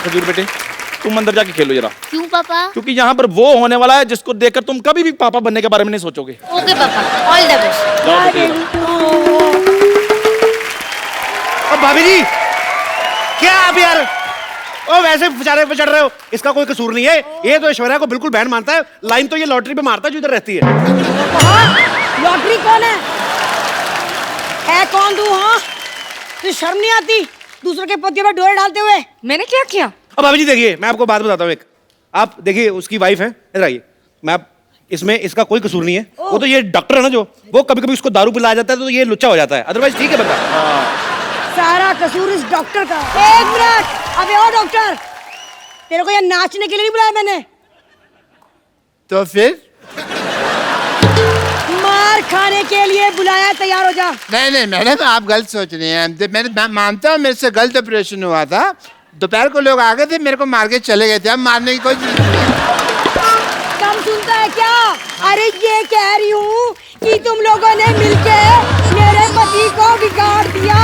खजूर बेटे, तुम अंदर जाके खेलो जरा। क्यों पापा? क्योंकि यहाँ पर वो होने वाला है जिसको देखकर तुम कभी भी पापा बनने के बारे में नहीं सोचोगे। ओके पापा, ऑल द बेस्ट। जाओ बेटे, जाओ। अब भाभी जी क्या आप यार ओ वैसे बेचारे पे चढ़ रहे हो, इसका कोई कसूर नहीं है। ये तो ऐश्वर्या को बिल्कुल बहन मानता है। लाइन तो ये लॉटरी पे मारता है जो इधर रहती है। लॉटरी कौन है कौन तू? हाँ तुझे शर्म नहीं आती दूसरों के पतियों पर डोरे डालते हुए? मैंने क्या किया? अब भाभी जी देखिए, मैं आपको बात बताता हूँ एक। आप देखिए उसकी वाइफ है, इधर आइए। मैं इसमें इसका कोई कसूर नहीं है। वो तो ये डॉक्टर है ना, जो वो कभी कभी उसको दारू पिलाया जाता है तो ये लुच्चा हो जाता है, अदरवाइज ठीक है बंदा। सारा कसूर इस डॉक्टर का। एक मिनट, अबे ओ डॉक्टर, तेरे को यहाँ नाचने के लिए नहीं बुलाया मैंने। तो फिर? मार खाने के लिए बुलाया, तैयार हो जा। नहीं नहीं मैडम, आप गलत सोच रही हैं। मैं मानता हूँ मेरे से गलत ऑपरेशन हुआ था। दोपहर को लोग आ गए थे, मेरे को मार के चले गए थे। अब मारने की कोई जरूरत नहीं। कम सुनता है क्या? अरे ये कह रही हूँ कि तुम लोगों ने मिलके मेरे पति को बिगाड़ दिया।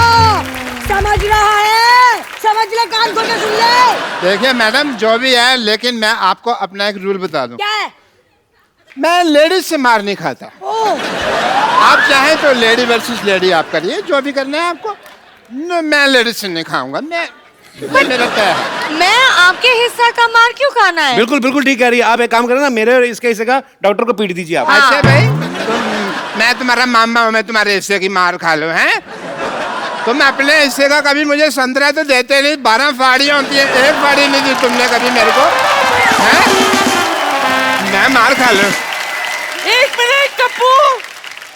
समझ रहा है? समझ ले, कान खोल के सुन ले। देखिए मैडम, जो भी है, लेकिन मैं आपको अपना एक रूल बता दूं। क्या है? मैं लेडीज से मार नहीं खाता। आप चाहें तो लेडी वर्सेस लेडी आप करिए, जो भी करना है आपको। मैं लेडीज से नहीं खाऊंगा। मेरा क्या है? मैं आपके हिस्सा का मार क्यों खाना है? बिल्कुल बिल्कुल ठीक कह रही है। आप एक काम करें ना, मेरे और इसके हिस्से का डॉक्टर को पीट दीजिए आप। अच्छा भाई, मैं तुम्हारा मामा हूँ, मैं तुम्हारे हिस्से की मार खा लूं? हैं तुम अपने हिस्से का कभी मुझे संतरा तो देते नहीं। 12 फाड़ियाँ होती है, एक फाड़ी नहीं दी तुमने कभी मेरे को। हैं मैं मार खा लूं? एक मिनट कप्पू,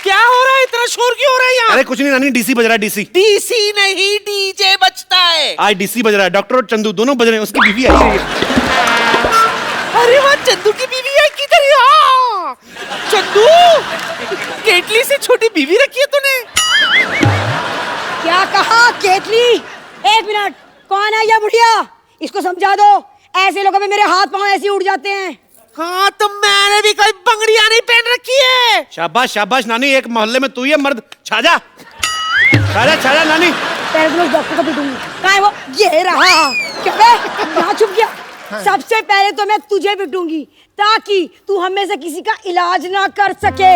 क्या हो रहा है? इतना शोर क्यों हो रहा है यहाँ? अरे कुछ नहीं नानी, डीसी बज रहा है। डीसी डीसी नहीं, डीजे बजता है। आज डीसी बज रहा है। डॉक्टर और चंदू दोनों बज रहे हैं। उसकी बीवी आई है। अरे वाह, चंदू की बीवी है किधर? यहाँ चंदू, केटली से छोटी बीवी रखी है तूने? क्या कहा? केतली? एक मिनट, कौन है ये बुढ़िया? इसको समझा दो। ऐसे लोगों में मेरे हाथ पांव ऐसे उड़ जाते हैं। हाँ तो मैंने भी कोई बंगड़ियां नहीं पहन रखी है। शाबाश शाबाश नानी, एक मोहल्ले में तू ही है मर्द। छाजा छाजा छाजा नानी। पहले तो मैं डॉक्टर को पीटूंगी। कहाँ है वो? ये रहा। क्या बे? यहाँ छुप गया। सबसे पहले तो मैं तुझे पीटूंगी ताकि तू हमें से किसी का इलाज ना कर सके।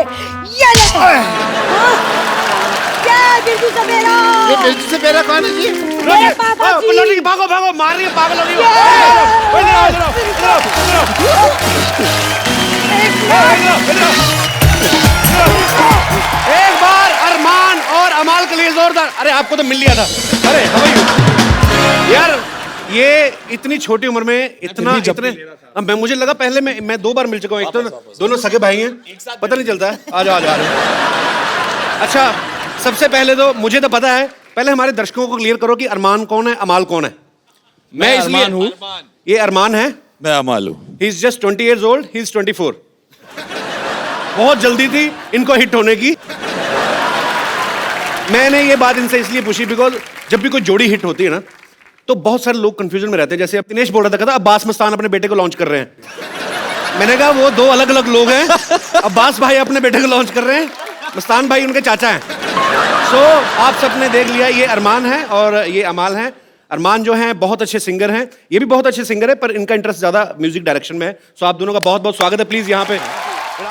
ये ले। हाँ? क्या है बिरजू सपेरा? ये बिरजू सपेरा कौन है जी? मेरे पापा जी। भागो भागो, मार रही है, पागल हो रही है। एक बार अरमान और अमाल के लिए जोरदार। अरे आपको तो मिल लिया था। अरे हमें यार, ये इतनी छोटी उम्र में इतने अब मैं, मुझे लगा पहले मैं 2 बार मिल चुका हूँ। एक तो दोनों सगे भाई हैं, पता नहीं चलता है। आ जाओ। अच्छा, सबसे पहले तो मुझे तो पता है, पहले हमारे दर्शकों को क्लियर करो कि अरमान कौन है, अमाल कौन है। मैं इसलिए हूँ, ये अरमान है, मैं अमाल हूँ। He is just 20 years old, he is 24। बहुत जल्दी थी इनको हिट होने की। मैंने ये बात इनसे इसलिए पूछी बिकॉज जब भी कोई जोड़ी हिट होती है ना, तो बहुत सारे लोग कंफ्यूजन में रहते हैं। जैसे अब दिनेश बोल रहा था, अब्बास मस्तान अपने बेटे को लॉन्च कर रहे हैं। मैंने कहा वो 2 अलग अलग लोग हैं। अब्बास भाई अपने बेटे को लॉन्च कर रहे हैं, मस्तान भाई उनके चाचा हैं। सो आप सबने देख लिया, ये अरमान है और ये अमाल है। अरमान जो हैं बहुत अच्छे सिंगर हैं, ये भी बहुत अच्छे सिंगर है, पर इनका इंटरेस्ट ज्यादा म्यूजिक डायरेक्शन में है। सो आप दोनों का बहुत बहुत स्वागत है। प्लीज यहाँ पे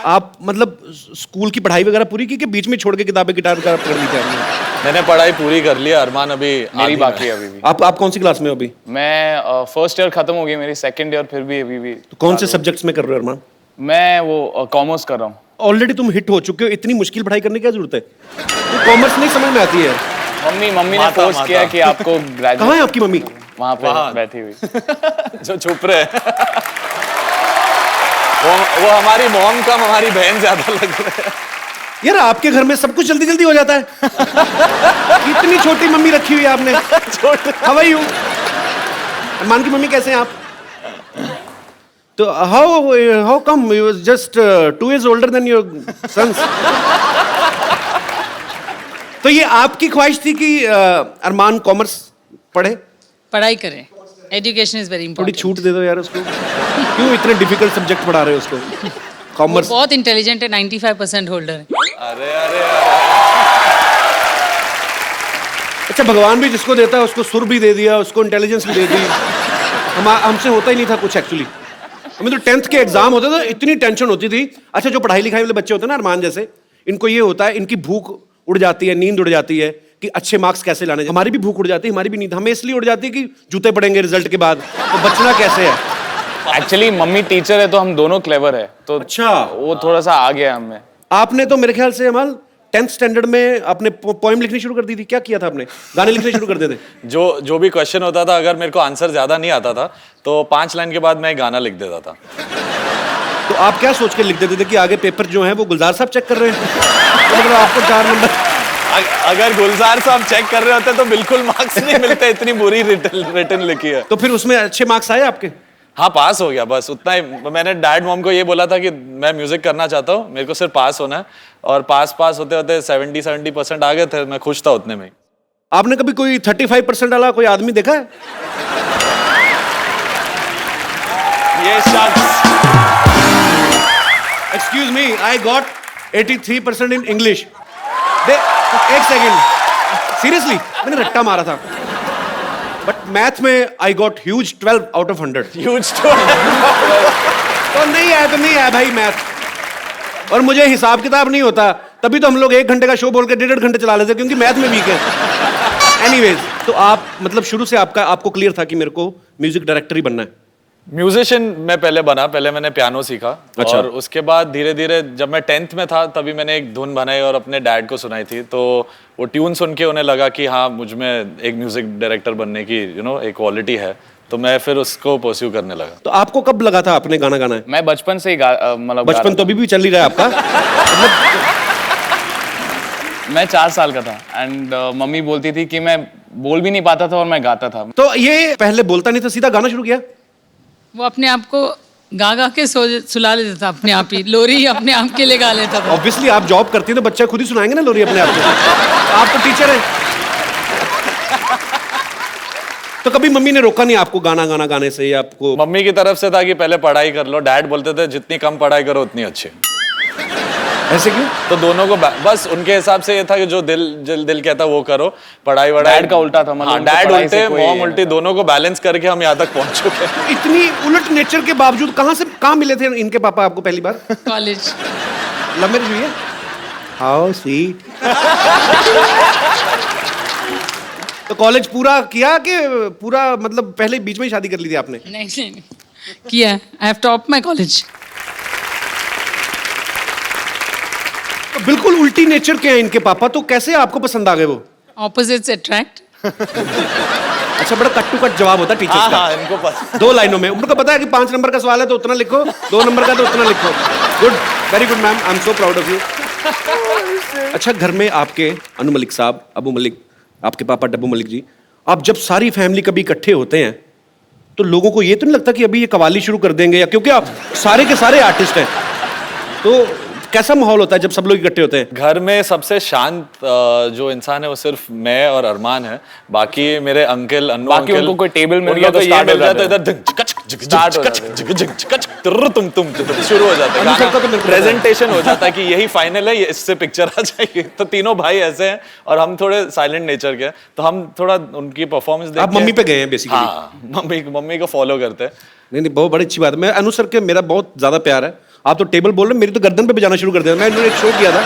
आप मतलब स्कूल की पढ़ाई वगैरह पूरी की कि बीच में छोड़ के किताबें गिटार वगैरह पढ़ ली थी आपने? मैंने पढ़ाई पूरी कर ली। अरमान अभी मेरी बाकी है अभी भी। आप कौन सी क्लास में हो अभी? मैं फर्स्ट ईयर खत्म हो गई मेरी, सेकंड ईयर फिर भी अभी भी। तो कौन से सब्जेक्ट्स में कर रहे हो अरमान? मैं वो कॉमर्स कर रहा हूँ। ऑलरेडी तुम हिट हो चुके हो, इतनी मुश्किल पढ़ाई करने की क्या जरूरत है? तो कॉमर्स नहीं समझ में आती है। मम्मी ने फोर्स किया कि आपको ग्रेजुएट। कहाँ है आपकी मम्मी? वहाँ पे बैठी हुई। जो छुप रहे हैं। वो हमारी मॉम कम हमारी बहन ज्यादा लग रहे हैं। यार आपके घर में सब कुछ जल्दी जल्दी हो जाता है। इतनी छोटी मम्मी रखी हुई है आपने। How are you? अरमान की मम्मी कैसे हैं आप? तो how come you just 2 years older than your sons? तो ये आपकी ख्वाहिश थी कि अरमान कॉमर्स पढ़े? पढ़ाई करें, एजुकेशन इज वेरी थोड़ी इंपॉर्टेंट। छूट दे दो यार उसको। क्यों इतने डिफिकल्ट सब्जेक्ट पढ़ा रहे हो उसको? कॉमर्स बहुत इंटेलिजेंट है, 95% होल्डर है। अरे अरे अच्छा, भगवान भी जिसको देता है उसको सुर भी दे दिया, उसको इंटेलिजेंस भी दे दी। हमसे होता ही नहीं था कुछ एक्चुअली। हमें तो 10th के एग्जाम होते थे, इतनी टेंशन होती थी। अच्छा, जो पढ़ाई लिखाई वाले बच्चे होते हैं ना, अरमान जैसे, इनको ये होता है, इनकी भूख उड़ जाती है, नींद उड़ जाती है कि अच्छे मार्क्स कैसे लाने। हमारी भी भूख उड़ जाती है, हमारी भी नींद हमें इसलिए उड़ जाती है कि जूते पड़ेंगे रिजल्ट के बाद, तो बचना कैसे है। एक्चुअली मम्मी टीचर है तो हम दोनों क्लेवर है, तो अच्छा, वो थोड़ा सा आ गया हमें। आपने तो मेरे ख्याल से अमल 10th स्टैंडर्ड में आपने पोएम लिखनी शुरू कर दी थी। क्या किया था आपने? गाने लिखने शुरू कर देते? जो भी क्वेश्चन होता था, अगर मेरे को आंसर ज्यादा नहीं आता था तो 5 लाइन के बाद मैं एक गाना लिख देता था। तो आप क्या सोच के लिख देते थे कि आगे पेपर जो है वो गुलजार साहब चेक कर रहे हैं? तो मतलब आपको 4 नंबर। अगर गुलजार साहब चेक कर रहे होते तो बिल्कुल मार्क्स नहीं मिलते, इतनी बुरी रिटर्न लिखी है। तो फिर उसमें अच्छे मार्क्स आए आपके? हाँ, पास हो गया, बस उतना ही। मैंने डैड मॉम को ये बोला था कि मैं म्यूजिक करना चाहता हूँ, मेरे को सिर्फ पास होना है, और पास होते होते 70% आ गए थे। मैं खुश था उतने में। आपने कभी कोई 35% वाला कोई आदमी देखा है? ये शख्स, excuse me, I got 83% in English. एक सेकेंड, सीरियसली मैंने रट्टा मारा था, बट मैथ में I got huge 12 out of 100। Huge तो नहीं आया भाई मैथ। और मुझे हिसाब किताब नहीं होता, तभी तो हम लोग 1 घंटे का शो बोल के 1.5 घंटे चला लेते, क्योंकि मैथ में वीक है। एनीवेज, तो आप मतलब शुरू से आपको क्लियर था कि मेरे को म्यूजिक डायरेक्टर ही बनना है? म्यूजिशियन मैं पहले बना, पहले मैंने पियानो सीखा। अच्छा। और उसके बाद धीरे धीरे जब मैं 10th में था तभी मैंने एक धुन बनाई और अपने डैड को सुनाई थी, तो वो ट्यून सुन के उन्हें लगा कि हाँ, मुझ में एक म्यूजिक डायरेक्टर बनने की एक क्वालिटी है, तो मैं फिर उसको परस्यू करने लगा। तो आपको कब लगा था आपने गाना गाना है? मैं बचपन से ही मतलब बचपन तो अभी भी चल ही रहा है आपका। मैं 4 साल का था एंड मम्मी बोलती थी कि मैं बोल भी नहीं पाता था और मैं गाता था। तो ये पहले बोलता नहीं था, सीधा गाना शुरू किया? वो अपने आप को गा गा के सुला लेता था, अपने आप ही लोरी अपने आप के लिए गा लेता था। ऑब्वियसली आप जॉब करती हैं तो बच्चा खुद ही सुनाएंगे ना लोरी अपने आप को। आप तो टीचर हैं। तो कभी मम्मी ने रोका नहीं आपको गाना गाने से? या आपको मम्मी की तरफ से था कि पहले पढ़ाई कर लो, डैड बोलते थे जितनी कम पढ़ाई करो उतनी अच्छी। ऐसे क्यों? तो दोनों को बस उनके हिसाब से ये था कि जो दिल कहता वो करो, पढ़ाई वढ़ाई। डैड का उल्टा था, मतलब हाँ, उनको डैड पढ़ाई उल्टे से कोई- मॉम उल्टी, दोनों को बैलेंस करके हम यहाँ तक पहुंच चुके हैं। इतनी उलट नेचर के बावजूद कहाँ मिले थे इनके पापा आपको पहली बार? कॉलेज। लव मैरिज हुई है? How sweet. तो कॉलेज पूरा किया कि पूरा मतलब पहले बीच में ही शादी कर ली थी आपने? नहीं किया, I have top my college. तो बिल्कुल उल्टी नेचर के हैं इनके पापा, तो कैसे आपको पसंद आ गए वो? Opposites attract. अच्छा, बड़ा कट टू कट जवाब होता है टीचर्स का। हाँ, इनको पता। 2 लाइनों में उनको पता है कि 5 नंबर का सवाल है तो उतना लिखो, 2 नंबर का तो उतना लिखो। Good, very good ma'am, I am so proud of you. अच्छा, घर में आपके अनु मलिक साहब, अबू मलिक, आपके पापा डब्बू मलिक जी, आप जब सारी फैमिली कभी इकट्ठे होते हैं तो लोगों को ये तो नहीं लगता कि अभी ये कवाली शुरू कर देंगे? या क्योंकि आप सारे के सारे आर्टिस्ट हैं, तो कैसा माहौल होता है जब सब लोग इकट्ठे होते हैं? घर में सबसे शांत जो इंसान है वो सिर्फ मैं और अरमान है। बाकी मेरे अंकल, अन्नू बाकी अंकल, उनको कोई टेबल मिल उन गया लोग तो ये start हो मिल जाता है, जाते इधर शुरू हो जाता अन्नू सर का तो मेरे है। को प्रेजेंटेशन हो जाता है कि यही फाइनल है, इससे पिक्चर आ जाएगी। तो तीनों भाई ऐसे हैं और हम थोड़े साइलेंट नेचर के हैं, तो हम थोड़ा उनकी परफॉर्मेंस देख आप मम्मी पे गए हैं बेसिकली? हाँ, मम्मी को फॉलो करते हैं। नहीं, बहुत बड़ी अच्छी बात है। मैं अनु सर के मेरा बहुत ज्यादा प्यार है। आप तो टेबल बोल रहे हैं, मेरी तो गर्दन पे बजाना शुरू कर दिया। मैं एक शो किया था